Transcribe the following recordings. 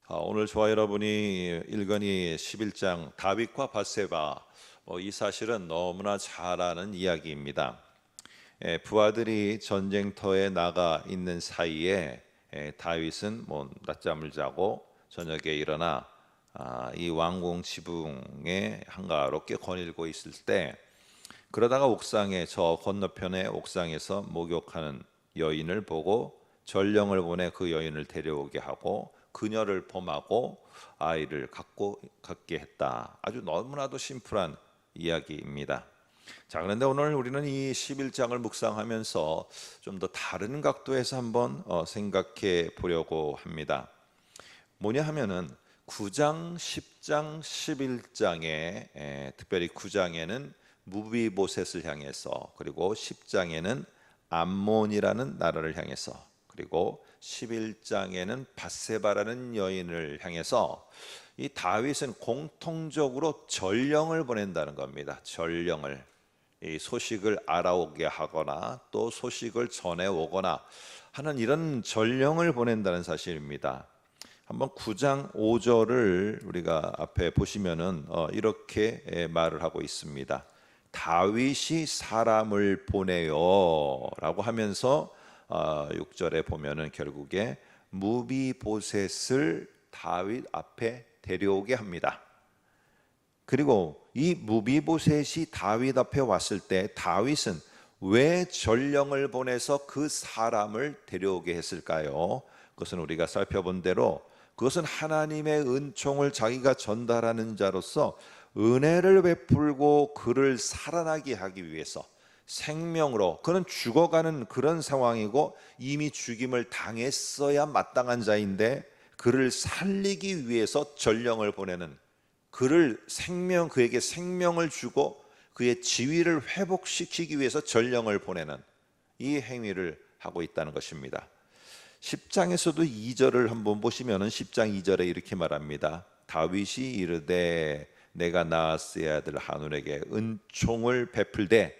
오늘 저와 여러분이 읽은이 11장 다윗과 밧세바, 이 사실은 너무나 잘 아는 이야기입니다. 부하들이 전쟁터에 나가 있는 사이에 다윗은 낮잠을 자고 저녁에 일어나 이 왕궁 지붕에 한가롭게 거닐고 있을 때, 그러다가 옥상에, 저 건너편의 옥상에서 목욕하는 여인을 보고 전령을 보내 그 여인을 데려오게 하고 그녀를 범하고 아이를 갖게 했다. 아주 너무나도 심플한 이야기입니다. 자, 그런데 오늘 우리는 이 11장을 묵상하면서 좀 더 다른 각도에서 한번 생각해 보려고 합니다. 뭐냐 하면은 9장, 10장, 11장에 특별히 9장에는 무비보셋을 향해서, 그리고 10장에는 암몬이라는 나라를 향해서, 그리고 11장에는 밧세바라는 여인을 향해서 이 다윗은 공통적으로 전령을 보낸다는 겁니다. 전령을, 이 소식을 알아오게 하거나 또 소식을 전해오거나 하는 이런 전령을 보낸다는 사실입니다. 한번 9장 5절을 우리가 앞에 보시면은 이렇게 말을 하고 있습니다. 다윗이 사람을 보내요 라고 하면서 6절에 보면은 결국에 무비보셋을 다윗 앞에 데려오게 합니다. 그리고 이 무비보셋이 다윗 앞에 왔을 때 다윗은 왜 전령을 보내서 그 사람을 데려오게 했을까요? 그것은 우리가 살펴본 대로 그것은 하나님의 은총을 자기가 전달하는 자로서 은혜를 베풀고 그를 살아나게 하기 위해서, 생명으로 그는 죽어가는 그런 상황이고 이미 죽임을 당했어야 마땅한 자인데 그를 살리기 위해서 전령을 보내는, 그에게 생명을 주고 그의 지위를 회복시키기 위해서 전령을 보내는 이 행위를 하고 있다는 것입니다. 10장에서도 2절을 한번 보시면은 10장 2절에 이렇게 말합니다. 다윗이 이르되 내가 나아스의 아들 하눌에게 은총을 베풀되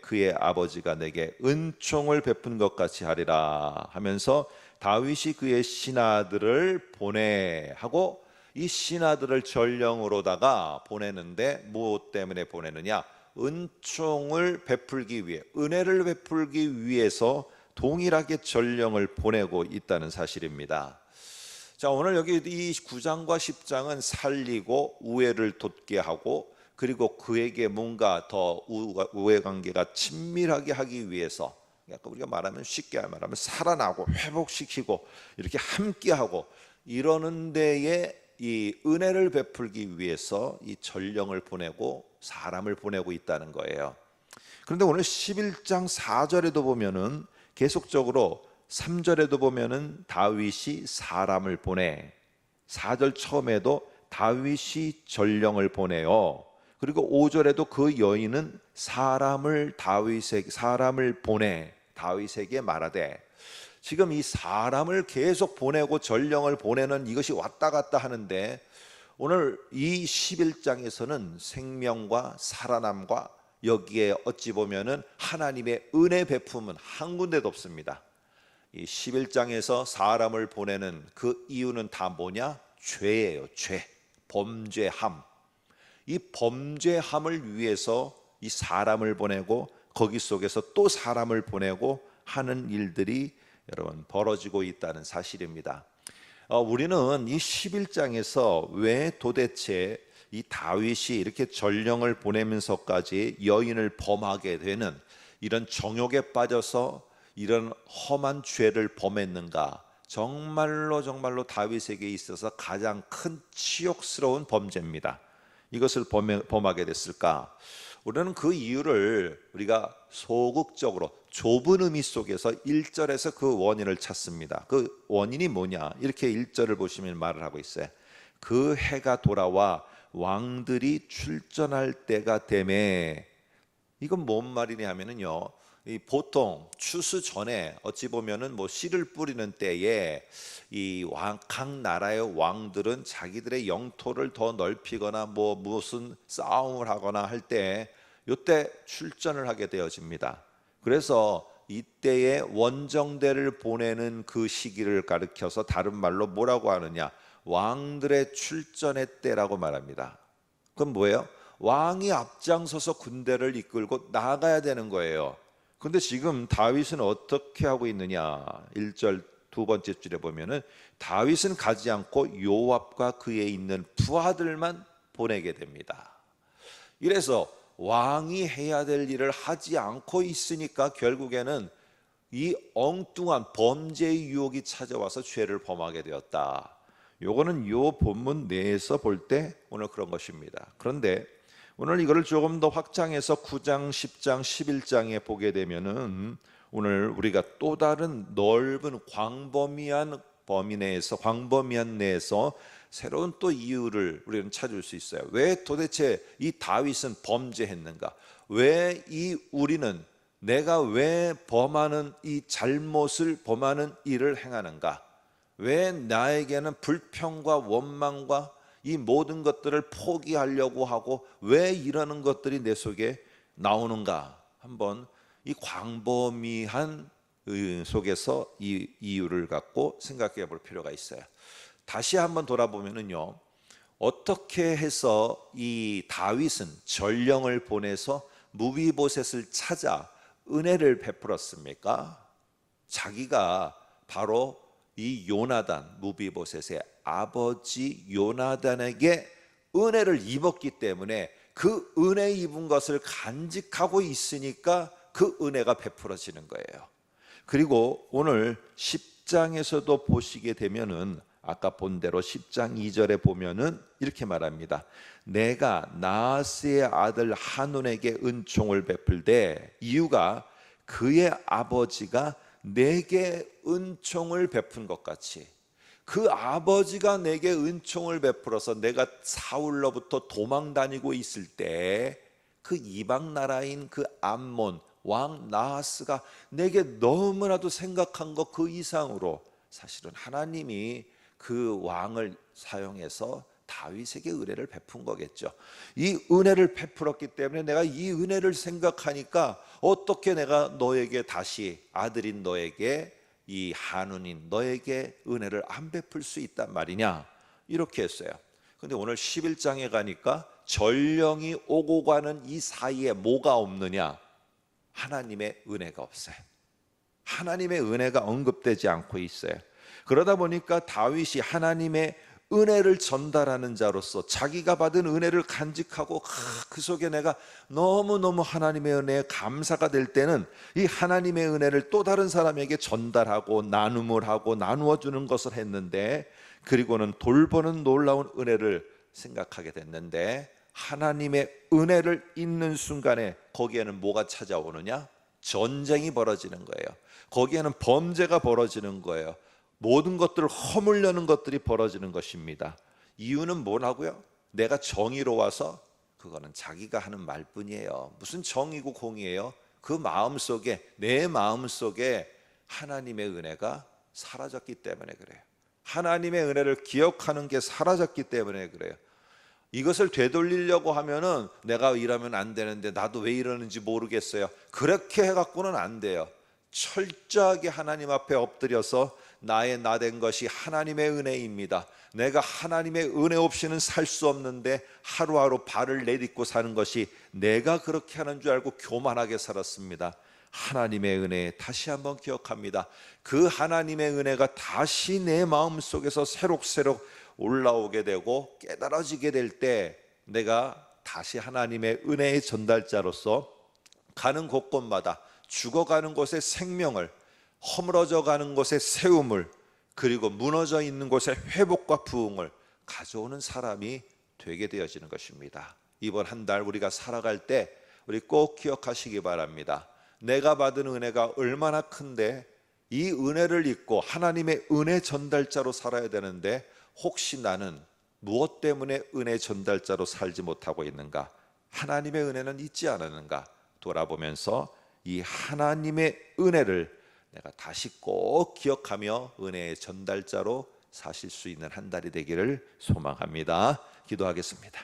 그의 아버지가 내게 은총을 베푼 것 같이 하리라 하면서 다윗이 그의 신하들을 보내 하고, 이 신하들을 전령으로다가 보내는데 무엇 때문에 보내느냐? 은총을 베풀기 위해, 은혜를 베풀기 위해서 동일하게 전령을 보내고 있다는 사실입니다. 자, 오늘 여기 이 9장과 10장은 살리고 우애를 돋게 하고, 그리고 그에게 뭔가 더 우애 관계가 친밀하게 하기 위해서, 약간 우리가 쉽게 말하면 살아나고 회복시키고 이렇게 함께하고 이러는 데에 이 은혜를 베풀기 위해서 이 전령을 보내고 사람을 보내고 있다는 거예요. 그런데 오늘 11장 4절에도 보면은 계속적으로 3절에도 보면은 다윗이 사람을 보내, 4절 처음에도 다윗이 전령을 보내요. 그리고 5절에도 그 여인은 사람을 보내 다윗에게 말하되, 지금 이 사람을 계속 보내고 전령을 보내는 이것이 왔다 갔다 하는데, 오늘 이 11장에서는 생명과 살아남과 여기에 어찌 보면은 하나님의 은혜 베품은 한 군데도 없습니다. 이 11장에서 사람을 보내는 그 이유는 다 뭐냐? 죄예요. 죄, 범죄함. 이 범죄함을 위해서 이 사람을 보내고 거기 속에서 또 사람을 보내고 하는 일들이 여러분 벌어지고 있다는 사실입니다. 우리는 이 11장에서 왜 도대체 이 다윗이 이렇게 전령을 보내면서까지 여인을 범하게 되는, 이런 정욕에 빠져서 이런 험한 죄를 범했는가? 정말로 다윗에게 있어서 가장 큰 치욕스러운 범죄입니다. 이것을 범하게 됐을까? 우리는 그 이유를 우리가 소극적으로 좁은 의미 속에서 1절에서 그 원인을 찾습니다. 그 원인이 뭐냐? 이렇게 1절을 보시면 말을 하고 있어요. 그 해가 돌아와 왕들이 출전할 때가 되매. 이건 뭔 말이냐 하면은요, 보통 추수 전에 어찌 보면은 씨를 뿌리는 때에 각 나라의 왕들은 자기들의 영토를 더 넓히거나 무슨 싸움을 하거나 할 때, 요때 출전을 하게 되어집니다. 그래서 이때에 원정대를 보내는 그 시기를 가리켜서 다른 말로 뭐라고 하느냐, 왕들의 출전의 때라고 말합니다. 그럼 뭐예요? 왕이 앞장서서 군대를 이끌고 나가야 되는 거예요. 근데 지금 다윗은 어떻게 하고 있느냐? 1절 두 번째 줄에 보면은 다윗은 가지 않고 요압과 그에 있는 부하들만 보내게 됩니다. 이래서 왕이 해야 될 일을 하지 않고 있으니까 결국에는 이 엉뚱한 범죄의 유혹이 찾아와서 죄를 범하게 되었다. 요거는 요 본문 내에서 볼 때 오늘 그런 것입니다. 그런데 오늘 이거를 조금 더 확장해서 9장, 10장, 11장에 보게 되면은 오늘 우리가 또 다른 넓은 광범위한 범위 내에서, 광범위한 내에서 새로운 또 이유를 우리는 찾을 수 있어요. 왜 도대체 이 다윗은 범죄했는가? 왜 이 우리는 내가 왜 범하는 이 잘못을 범하는 일을 행하는가? 왜 나에게는 불평과 원망과 이 모든 것들을 포기하려고 하고 왜 이러는 것들이 내 속에 나오는가? 한번 이 광범위한 속에서 이 이유를 갖고 생각해 볼 필요가 있어요. 다시 한번 돌아보면은요, 어떻게 해서 이 다윗은 전령을 보내서 무비보셋을 찾아 은혜를 베풀었습니까? 자기가 바로 이 요나단, 무비보셋의 아버지 요나단에게 은혜를 입었기 때문에 그 은혜 입은 것을 간직하고 있으니까 그 은혜가 베풀어지는 거예요. 그리고 오늘 10장에서도 보시게 되면은 아까 본 대로 10장 2절에 보면은 이렇게 말합니다. 내가 나하스의 아들 한온에게 은총을 베풀되, 이유가 그의 아버지가 내게 은총을 베푼 것 같이, 그 아버지가 내게 은총을 베풀어서 내가 사울로부터 도망 다니고 있을 때 그 이방 나라인 그 암몬 왕 나하스가 내게 너무나도 생각한 것 그 이상으로 사실은 하나님이 그 왕을 사용해서 다윗에게 은혜를 베푼 거겠죠. 이 은혜를 베풀었기 때문에 내가 이 은혜를 생각하니까 어떻게 내가 너에게 다시 아들인 너에게, 이 한운인 너에게 은혜를 안 베풀 수 있단 말이냐, 이렇게 했어요. 근데 오늘 11장에 가니까 전령이 오고 가는 이 사이에 뭐가 없느냐? 하나님의 은혜가 없어요. 하나님의 은혜가 언급되지 않고 있어요. 그러다 보니까 다윗이 하나님의 은혜를 전달하는 자로서 자기가 받은 은혜를 간직하고 그 속에 내가 너무너무 하나님의 은혜에 감사가 될 때는 이 하나님의 은혜를 또 다른 사람에게 전달하고 나눔을 하고 나누어 주는 것을 했는데, 그리고는 돌보는 놀라운 은혜를 생각하게 됐는데, 하나님의 은혜를 잊는 순간에 거기에는 뭐가 찾아오느냐? 전쟁이 벌어지는 거예요. 거기에는 범죄가 벌어지는 거예요. 모든 것들을 허물려는 것들이 벌어지는 것입니다. 이유는 뭐라고요? 내가 정의로워서? 그거는 자기가 하는 말뿐이에요. 무슨 정의고 공의예요? 그 마음속에, 내 마음속에 하나님의 은혜가 사라졌기 때문에 그래요. 하나님의 은혜를 기억하는 게 사라졌기 때문에 그래요. 이것을 되돌리려고 하면은 내가 이러면 안 되는데 나도 왜 이러는지 모르겠어요, 그렇게 해갖고는 안 돼요. 철저하게 하나님 앞에 엎드려서 나의 나된 것이 하나님의 은혜입니다. 내가 하나님의 은혜 없이는 살 수 없는데 하루하루 발을 내딛고 사는 것이 내가 그렇게 하는 줄 알고 교만하게 살았습니다. 하나님의 은혜 다시 한번 기억합니다. 그 하나님의 은혜가 다시 내 마음속에서 새록새록 올라오게 되고 깨달아지게 될 때 내가 다시 하나님의 은혜의 전달자로서 가는 곳곳마다 죽어가는 곳의 생명을, 허물어져 가는 곳의 세움을, 그리고 무너져 있는 곳의 회복과 부흥을 가져오는 사람이 되게 되어지는 것입니다. 이번 한 달 우리가 살아갈 때 우리 꼭 기억하시기 바랍니다. 내가 받은 은혜가 얼마나 큰데 이 은혜를 잊고 하나님의 은혜 전달자로 살아야 되는데, 혹시 나는 무엇 때문에 은혜 전달자로 살지 못하고 있는가? 하나님의 은혜는 잊지 않았는가? 돌아보면서 이 하나님의 은혜를 내가 다시 꼭 기억하며 은혜의 전달자로 사실 수 있는 한 달이 되기를 소망합니다. 기도하겠습니다.